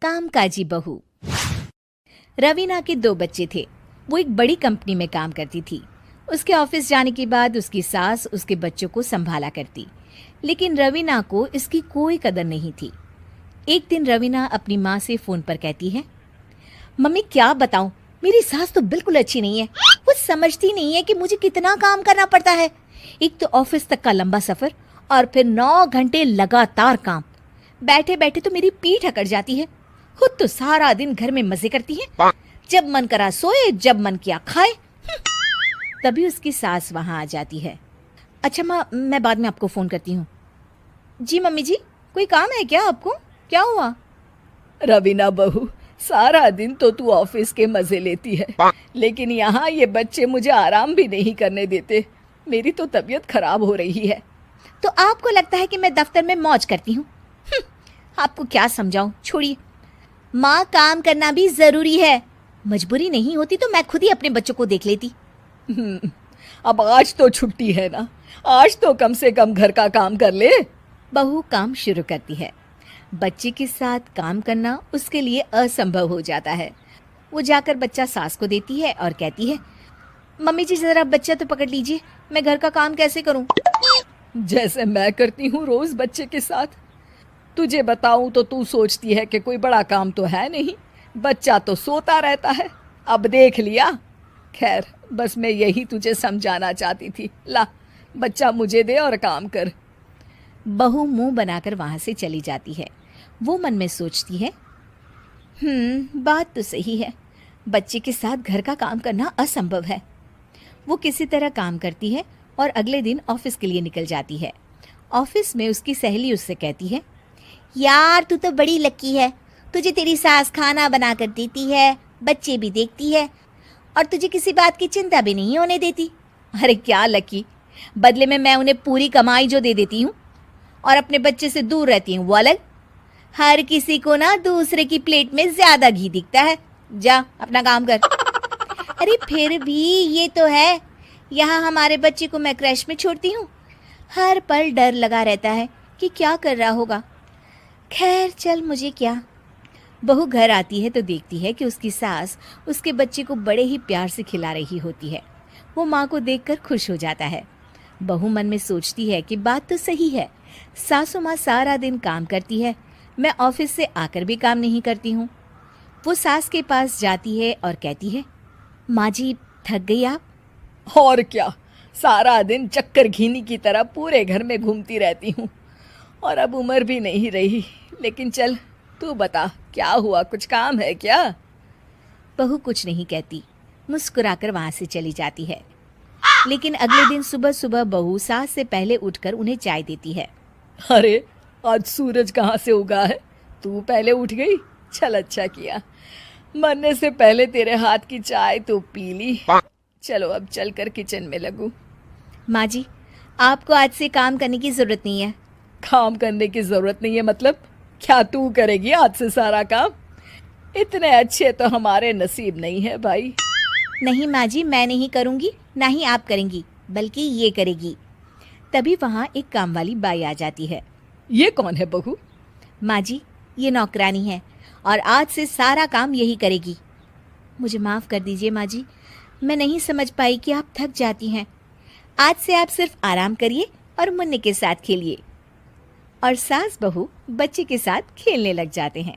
कामकाजी बहू। रवीना के 2 बच्चे थे। वो एक बड़ी कंपनी में काम करती थी। उसके ऑफिस जाने के बाद उसकी सास उसके बच्चों को संभाला करती, लेकिन रवीना को इसकी कोई कदर नहीं थी। एक दिन रवीना अपनी माँ से फ़ोन पर कहती है, मम्मी क्या बताऊं, मेरी सास तो बिल्कुल अच्छी नहीं है। वो समझती नहीं है कि मुझे कितना काम करना पड़ता है। एक तो ऑफिस तक का लंबा सफ़र और फिर 9 घंटे लगातार काम। बैठे बैठे तो मेरी पीठ अकड़ जाती है। खुद तो सारा दिन घर में मजे करती है, जब मन करा सोए, जब मन किया खाए। तभी उसकी सास वहां आ जाती है। अच्छा माँ, मैं बाद में आपको फ़ोन करती हूँ। जी मम्मी जी, कोई काम है क्या आपको? क्या हुआ? रवीना बहू, सारा दिन तो तू ऑफिस के मजे लेती है, लेकिन यहाँ ये बच्चे मुझे आराम भी नहीं करने देते। मेरी तो तबीयत खराब हो रही है। तो आपको लगता है कि मैं दफ्तर में मौज करती हूँ? आपको क्या समझाऊं, छोड़िए। माँ, काम करना भी जरूरी है। मजबूरी नहीं होती तो मैं खुद ही अपने बच्चों को देख लेती। अब आज तो छुट्टी है ना, आज तो कम से कम घर का काम कर ले। बहू काम शुरू करती है। बच्चे के साथ काम करना उसके लिए असंभव हो जाता है। वो जाकर बच्चा सास को देती है और कहती है, मम्मी जी जरा बच्चा तो पकड़ लीजिए, मैं घर का काम कैसे करूं? जैसे मैं करती हूँ रोज बच्चे के साथ। तुझे बताऊं तो तू सोचती है कि कोई बड़ा काम तो है नहीं, बच्चा तो सोता रहता है। अब देख लिया। खैर, बस मैं यही तुझे समझाना चाहती थी। ला, बच्चा मुझे दे और काम कर। बहू मुंह बनाकर वहां से चली जाती है। वो मन में सोचती है, बात तो सही है, बच्चे के साथ घर का काम करना असंभव है। वो किसी तरह काम करती है और अगले दिन ऑफिस के लिए निकल जाती है। ऑफिस में उसकी सहेली उससे कहती है, यार तू तो बड़ी लकी है, तुझे तेरी सास खाना बना कर देती है, बच्चे भी देखती है और तुझे किसी बात की चिंता भी नहीं होने देती। अरे क्या लकी, बदले में मैं उन्हें पूरी कमाई जो दे देती हूँ और अपने बच्चे से दूर रहती हूँ, वो अलग। हर किसी को ना दूसरे की प्लेट में ज्यादा घी दिखता है। जा अपना काम कर। अरे फिर भी ये तो है, यहाँ हमारे बच्चे को मैं क्रैश में छोड़ती हूँ, हर पल डर लगा रहता है कि क्या कर रहा होगा। खैर चल, मुझे क्या। बहू घर आती है तो देखती है कि उसकी सास उसके बच्चे को बड़े ही प्यार से खिला रही होती है। वो माँ को देखकर खुश हो जाता है। बहू मन में सोचती है कि बात तो सही है, सासू माँ सारा दिन काम करती है, मैं ऑफिस से आकर भी काम नहीं करती हूँ। वो सास के पास जाती है और कहती है, माँ जी थक गई आप? और क्या, सारा दिन चक्कर घीनी की तरह पूरे घर में घूमती रहती हूँ और अब उम्र भी नहीं रही। लेकिन चल तू बता, क्या हुआ, कुछ काम है क्या? बहू कुछ नहीं कहती, मुस्कुराकर वहां से चली जाती है। लेकिन अगले दिन सुबह सुबह बहू सास से पहले उठकर उन्हें चाय देती है। अरे आज सूरज कहाँ से उगा है, तू पहले उठ गई। चल अच्छा किया, मरने से पहले तेरे हाथ की चाय तो पी ली। चलो अब चलकर किचन में लगूं। माँ जी, आपको आज से काम करने की जरूरत नहीं है। काम करने की जरूरत नहीं है मतलब? क्या तू करेगी आज से सारा काम? इतने अच्छे तो हमारे नसीब नहीं है भाई। नहीं माँ जी, मैं नहीं करूँगी, ना ही आप करेंगी, बल्कि ये करेगी। तभी वहाँ एक काम वाली बाई आ जाती है। ये कौन है बहू? माँ जी, ये नौकरानी है और आज से सारा काम यही करेगी। मुझे माफ़ कर दीजिए माँ जी, मैं नहीं समझ पाई कि आप थक जाती हैं। आज से आप सिर्फ आराम करिए और मुन्ने के साथ खेलिए। और सास बहू बच्चे के साथ खेलने लग जाते हैं।